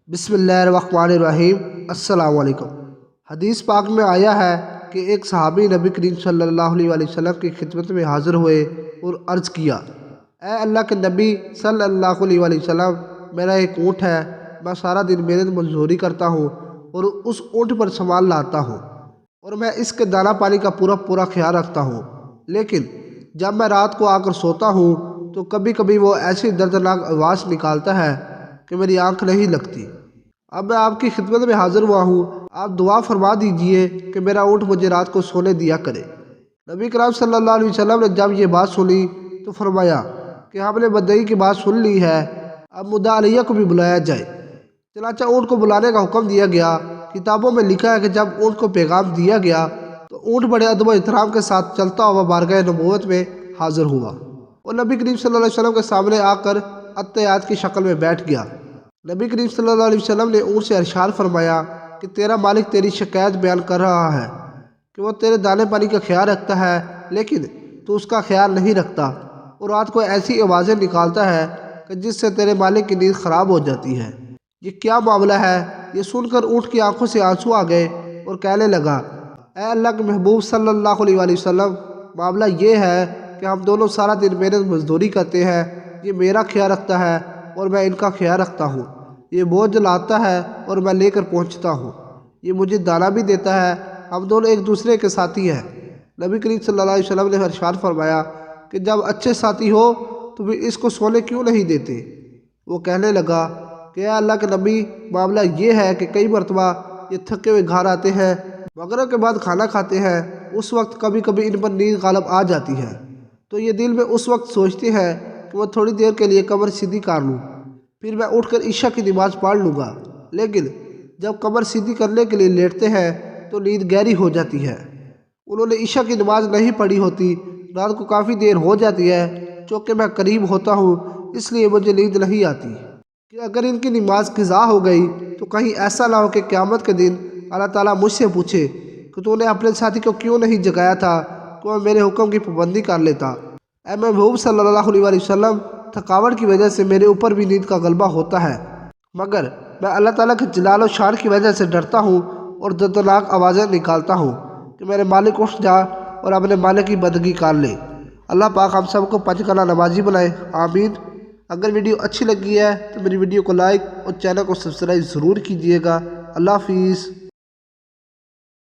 بسم اللہ الرحمن الرحیم۔ السلام علیکم۔ حدیث پاک میں آیا ہے کہ ایک صحابی نبی کریم صلی اللہ علیہ وسلم کی خدمت میں حاضر ہوئے اور عرض کیا، اے اللہ کے نبی صلی اللہ علیہ وسلم، میرا ایک اونٹ ہے، میں سارا دن محنت مزدوری کرتا ہوں اور اس اونٹ پر سامان لاتا ہوں اور میں اس کے دانہ پانی کا پورا خیال رکھتا ہوں، لیکن جب میں رات کو آ کر سوتا ہوں تو کبھی کبھی وہ ایسی دردناک آواز نکالتا ہے کہ میری آنکھ نہیں لگتی۔ اب میں آپ کی خدمت میں حاضر ہوا ہوں، آپ دعا فرما دیجئے کہ میرا اونٹ مجھے رات کو سونے دیا کرے۔ نبی کرام صلی اللہ علیہ وسلم نے جب یہ بات سنی تو فرمایا کہ ہم نے مدعی کی بات سن لی ہے، اب مدعا علیہ کو بھی بلایا جائے۔ چنانچہ اونٹ کو بلانے کا حکم دیا گیا۔ کتابوں میں لکھا ہے کہ جب اونٹ کو پیغام دیا گیا تو اونٹ بڑے ادب و احترام کے ساتھ چلتا ہوا بارگاہ نبوت میں حاضر ہوا اور نبی کریم صلی اللہ علیہ وسلم کے سامنے آ کر اتحیات کی شکل میں بیٹھ گیا۔ نبی کریم صلی اللہ علیہ وسلم نے اونٹ سے ارشاد فرمایا کہ تیرا مالک تیری شکایت بیان کر رہا ہے کہ وہ تیرے دانے پانی کا خیال رکھتا ہے لیکن تو اس کا خیال نہیں رکھتا اور رات کو ایسی آوازیں نکالتا ہے کہ جس سے تیرے مالک کی نیند خراب ہو جاتی ہے۔ یہ کیا معاملہ ہے؟ یہ سن کر اونٹ کی آنکھوں سے آنسو آ گئے اور کہنے لگا، اے اللہ کے محبوب صلی اللہ علیہ وسلم، معاملہ یہ ہے کہ ہم دونوں سارا دن محنت مزدوری کرتے ہیں، یہ میرا خیال رکھتا ہے اور میں ان کا خیال رکھتا ہوں، یہ بوجھ لاتا ہے اور میں لے کر پہنچتا ہوں، یہ مجھے دانہ بھی دیتا ہے، ہم دونوں ایک دوسرے کے ساتھی ہیں۔ نبی کریم صلی اللہ علیہ وسلم نے ارشاد فرمایا کہ جب اچھے ساتھی ہو تو بھی اس کو سونے کیوں نہیں دیتے؟ وہ کہنے لگا کہ اے اللہ کے نبی، معاملہ یہ ہے کہ کئی مرتبہ یہ تھکے ہوئے گھر آتے ہیں، مغرب کے بعد کھانا کھاتے ہیں، اس وقت کبھی کبھی ان پر نیند غالب آ جاتی ہے تو یہ دل میں اس وقت سوچتے ہیں کہ وہ تھوڑی دیر کے لیے کمر سیدھی کر لوں، پھر میں اٹھ کر عشاء کی نماز پڑھ لوں گا، لیکن جب کمر سیدھی کرنے کے لیے لیٹتے ہیں تو نیند گہری ہو جاتی ہے۔ انہوں نے عشاء کی نماز نہیں پڑھی ہوتی، رات کو کافی دیر ہو جاتی ہے، چونکہ میں قریب ہوتا ہوں اس لیے مجھے نیند نہیں آتی کہ اگر ان کی نماز قضا ہو گئی تو کہیں ایسا نہ ہو کہ قیامت کے دن اللہ تعالیٰ مجھ سے پوچھے کہ تو نے اپنے ساتھی کو کیوں نہیں جگایا تھا کہ وہ میرے حکم کی پابندی کر لیتا۔ اے محبوب صلی اللہ علیہ وسلم، تھکاوٹ کی وجہ سے میرے اوپر بھی نیند کا غلبہ ہوتا ہے، مگر میں اللہ تعالیٰ کے جلال و شان کی وجہ سے ڈرتا ہوں اور دردناک آوازیں نکالتا ہوں کہ میرے مالک اٹھ جا اور اپنے مالک کی بندگی کر لے۔ اللہ پاک ہم سب کو 5 وقت نمازی بنائے، آمین۔ اگر ویڈیو اچھی لگی ہے تو میری ویڈیو کو لائک اور چینل کو سبسکرائب ضرور کیجیے گا۔ اللہ حافظ۔